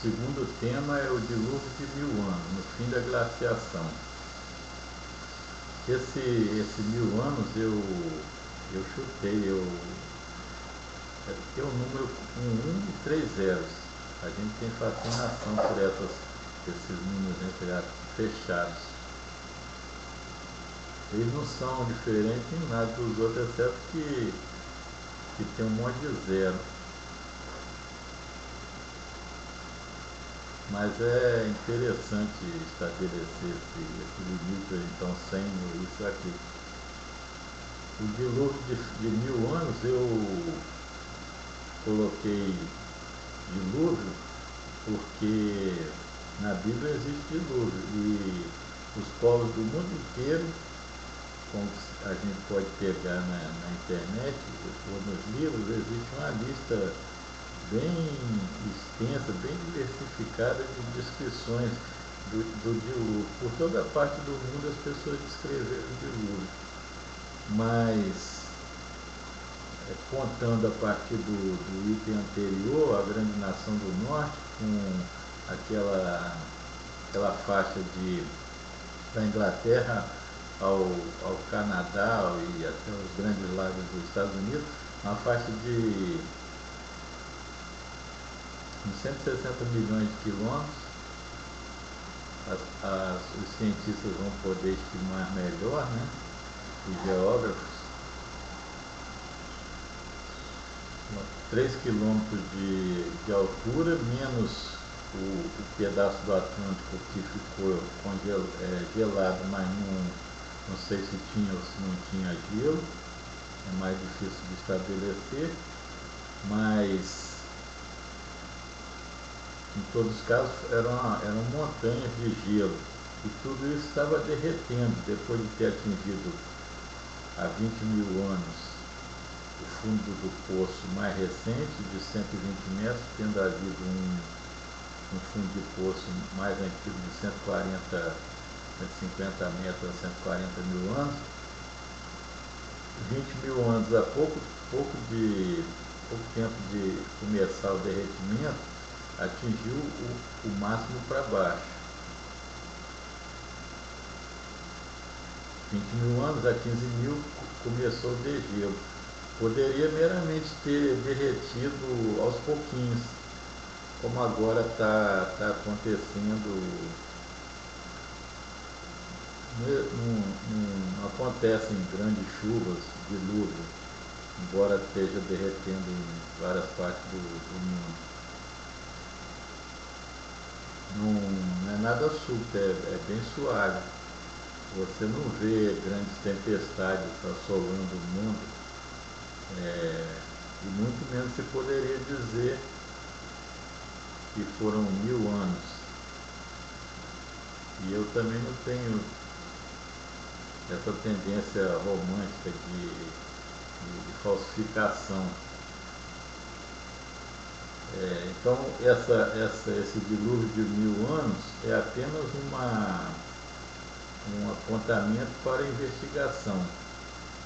segundo tema é o dilúvio de 1000 anos, no fim da glaciação. Esse 1000 anos eu chutei, é porque o número com 1 e 3 zeros. A gente tem fascinação por esses números entre aspas, fechados. Eles não são diferentes em nada dos outros, exceto que tem um monte de zero. Mas é interessante estabelecer esse limite, então, sem isso aqui. O dilúvio de 1000 anos eu coloquei dilúvio porque na Bíblia existe dilúvio e os povos do mundo inteiro, como a gente pode pegar na internet ou nos livros, existe uma lista bem extensa, bem diversificada de descrições do dilúvio. Por toda parte do mundo as pessoas descreveram o dilúvio, mas contando a partir do item anterior, a grande nação do norte, com aquela faixa da Inglaterra ao Canadá e até os grandes lagos dos Estados Unidos, uma faixa de 160 milhões de quilômetros. Os cientistas vão poder estimar melhor, né? Os geógrafos. 3 quilômetros de altura, menos o pedaço do Atlântico que ficou gelado, mas não sei se tinha ou se não tinha gelo, é mais difícil de estabelecer, mas em todos os casos eram montanhas de gelo, e tudo isso estava derretendo depois de ter atingido há 20.000 anos o fundo do poço mais recente, de 120 metros, tendo havido um fundo de poço mais antigo de 150 metros a 140 mil anos. 20.000 anos, há pouco tempo de começar o derretimento, atingiu o máximo para baixo. 20.000 anos, a 15.000 começou o degelo. Poderia meramente ter derretido aos pouquinhos, como agora está acontecendo. Não acontecem grandes chuvas, dilúvio, embora esteja derretendo em várias partes do mundo. Não é nada súbito, é bem suave. Você não vê grandes tempestades assolando o mundo. E muito menos se poderia dizer que foram 1000 anos. E eu também não tenho essa tendência romântica de falsificação. Então esse dilúvio de 1000 anos é apenas um apontamento para a investigação.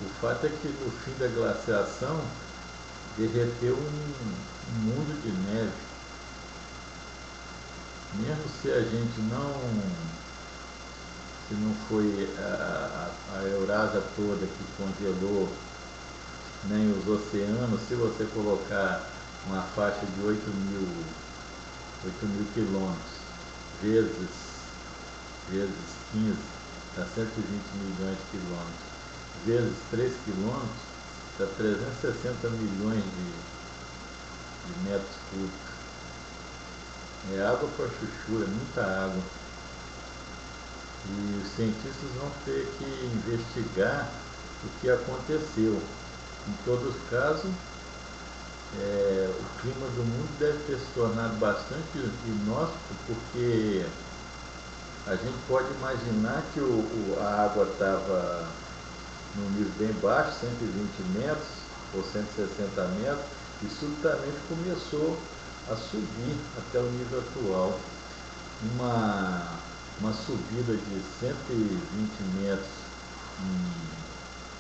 O fato é que no fim da glaciação derreteu um mundo de neve. Mesmo se a gente se não foi a Eurásia toda que congelou, nem os oceanos, se você colocar uma faixa de 8.000 quilômetros vezes 15, dá 120 milhões de quilômetros, vezes 3 quilômetros, dá 360 milhões de metros cúbicos. É água para chuchu, é muita água. E os cientistas vão ter que investigar o que aconteceu. Em todos os casos, o clima do mundo deve ter se tornado bastante inóspito, porque a gente pode imaginar que a água estava num nível bem baixo, 120 metros ou 160 metros, e subitamente começou a subir até o nível atual. Uma subida de 120 metros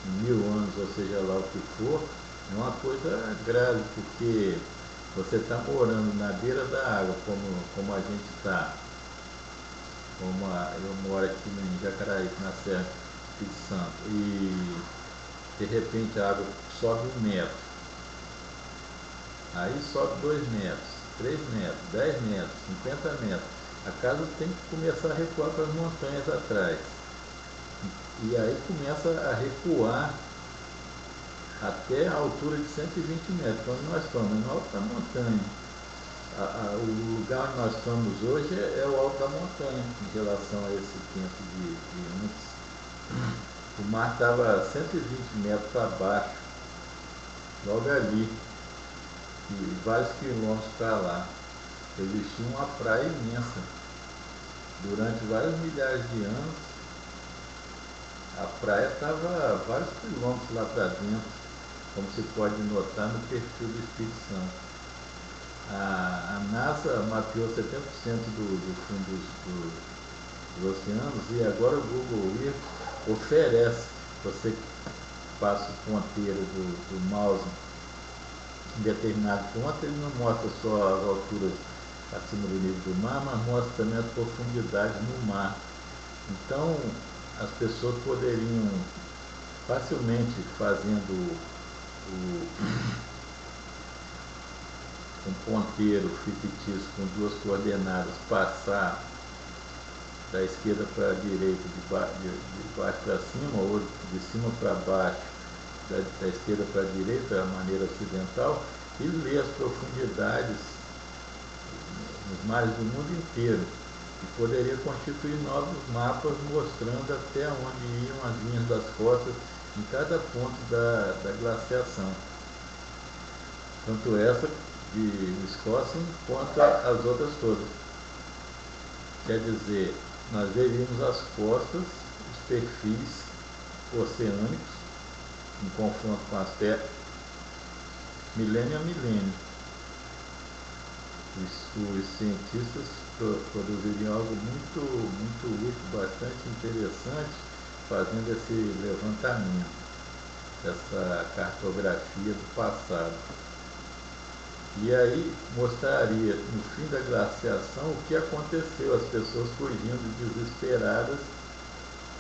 em 1000 anos, ou seja lá o que for, é uma coisa grave, porque Você está morando na beira da água, como a gente está, eu moro aqui em Jacaraí, na Serra do Espírito Santo, e de repente a água sobe 1 metro, aí sobe 2 metros, 3 metros, 10 metros, 50 metros. A casa tem que começar a recuar para as montanhas atrás. E aí começa a recuar até a altura de 120 metros. Quando nós estamos no alto da montanha, o lugar onde nós estamos hoje é o alto da montanha em relação a esse tempo de antes. O mar estava 120 metros abaixo, logo ali, e vários quilômetros para lá. Existia uma praia imensa. Durante vários milhares de anos, a praia estava a vários quilômetros lá para dentro, como se pode notar no perfil do Espírito Santo. A NASA mapeou 70% do fundo dos oceanos e agora o Google Earth oferece, você passa o ponteiro do mouse em determinado ponto, ele não mostra só as alturas acima do nível do mar, mas mostra também as profundidades no mar. Então, as pessoas poderiam facilmente, fazendo um ponteiro fictício com duas coordenadas, passar da esquerda para a direita, de baixo para cima, ou de cima para baixo, da esquerda para a direita, a maneira ocidental, e ler as profundidades nos mares do mundo inteiro. E poderia constituir novos mapas mostrando até onde iam as linhas das costas em cada ponto da glaciação. Tanto essa de Wisconsin quanto as outras todas. Quer dizer, nós veríamos as costas, os perfis oceânicos, em confronto com as terras, milênio a milênio. Os cientistas produziriam algo muito, muito útil, bastante interessante, fazendo esse levantamento, essa cartografia do passado. E aí mostraria, no fim da glaciação, o que aconteceu, as pessoas fugindo desesperadas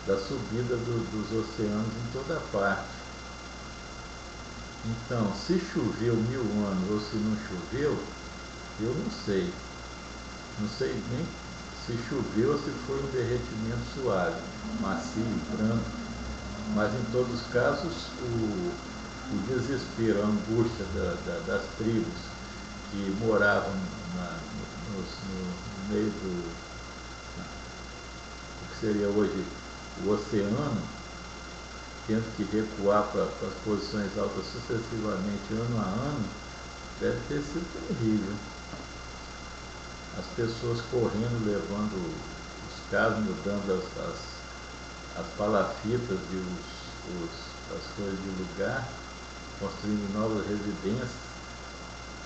da subida dos oceanos em toda parte. Então, se choveu 1000 anos ou se não choveu, eu não sei. Não sei nem se choveu ou se foi um derretimento suave, macio, branco. Mas em todos os casos, o desespero, a angústia das tribos que moravam no meio do que seria hoje o oceano, tendo que recuar para as posições altas sucessivamente, ano a ano, deve ter sido terrível. As pessoas correndo, levando os carros, mudando as palafitas e as coisas de lugar, construindo novas residências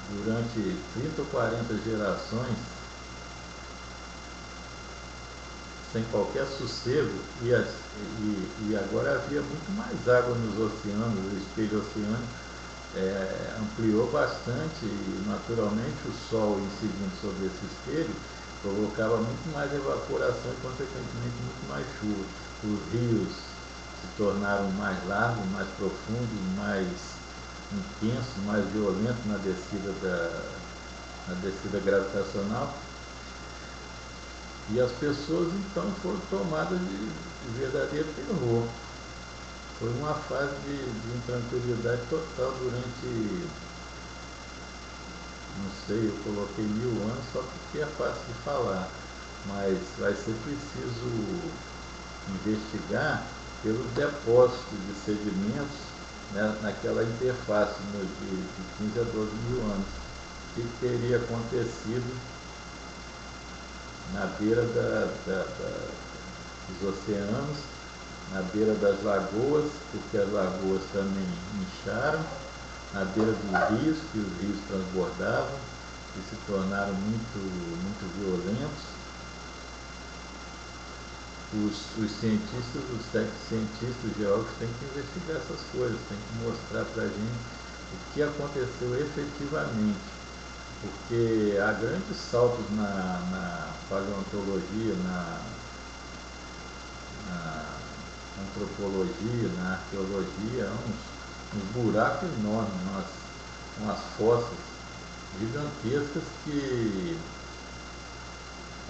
durante 30 ou 40 gerações, sem qualquer sossego, e agora havia muito mais água nos oceanos, o espelho oceânico ampliou bastante e naturalmente o sol incidindo sobre esse espelho provocava muito mais evaporação e consequentemente muito mais chuva. Os rios se tornaram mais largos, mais profundos, mais intensos, mais violentos na descida gravitacional. E as pessoas então foram tomadas de verdadeiro terror. Foi uma fase de intranquilidade total durante, não sei, eu coloquei 1000 anos só porque é fácil de falar, mas vai ser preciso investigar pelos depósitos de sedimentos, né, naquela interface de 15 a 12 mil anos. O que teria acontecido na beira dos oceanos, na beira das lagoas, porque as lagoas também incharam, na beira dos rios, que os rios transbordavam e se tornaram muito, muito violentos. Os cientistas, os cientistas, os geólogos têm que investigar essas coisas, têm que mostrar para a gente o que aconteceu efetivamente. porque há grandes saltos na paleontologia, na antropologia, na arqueologia, uns buracos enormes, umas fossas gigantescas que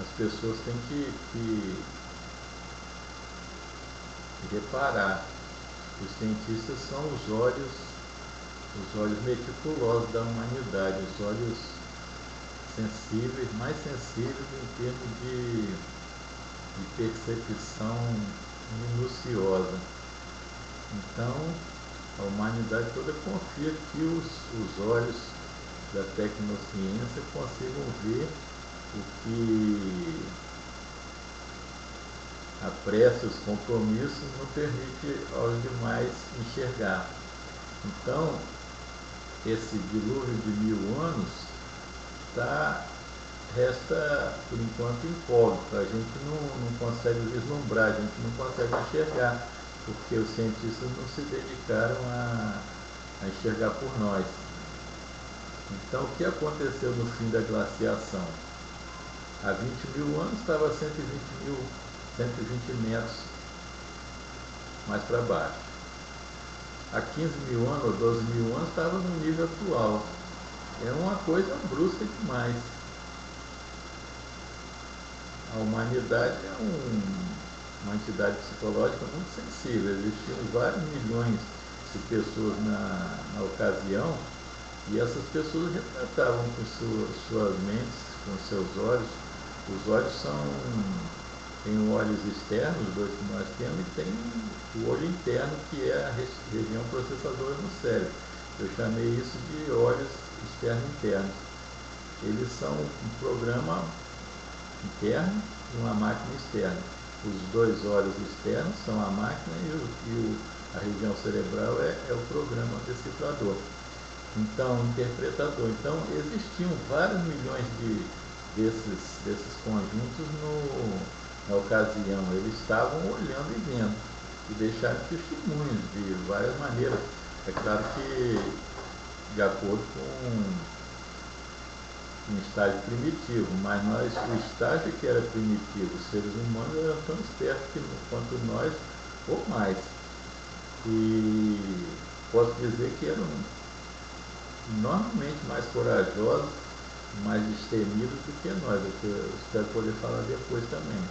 as pessoas têm que reparar. Os cientistas são os olhos meticulosos da humanidade, os olhos sensíveis, mais sensíveis em termos de percepção minuciosa. Então, a humanidade toda confia que os olhos da tecnociência consigam ver o que a pressa, os compromissos não permite aos demais enxergar. Então, esse dilúvio de 1000 anos resta, por enquanto, incógnito. A gente não consegue vislumbrar, a gente não consegue enxergar, porque os cientistas não se dedicaram a enxergar por nós. Então, o que aconteceu no fim da glaciação? Há 20.000 anos estava 120 metros mais para baixo. Há 15.000 anos ou 12.000 anos estava no nível atual. É uma coisa brusca demais. A humanidade é uma entidade psicológica muito sensível. Existiam vários milhões de pessoas na ocasião, e essas pessoas retratavam com suas mentes, com seus olhos. Os olhos tem olhos externos, os dois que nós temos, e tem o olho interno, que é a região processadora do cérebro. Eu chamei isso de olhos externo-internos. Eles são um programa interno e uma máquina externa. Os dois olhos externos são a máquina a região cerebral é o programa decifrador. Então, interpretador. Então, existiam vários milhões desses conjuntos na ocasião. Eles estavam olhando e vendo, e deixaram testemunhos de várias maneiras. É claro que de acordo com um estágio primitivo, mas o estágio que era primitivo, os seres humanos eram tão espertos quanto nós, ou mais. E posso dizer que eram enormemente mais corajosos, mais destemidos do que nós, o que eu espero poder falar depois também.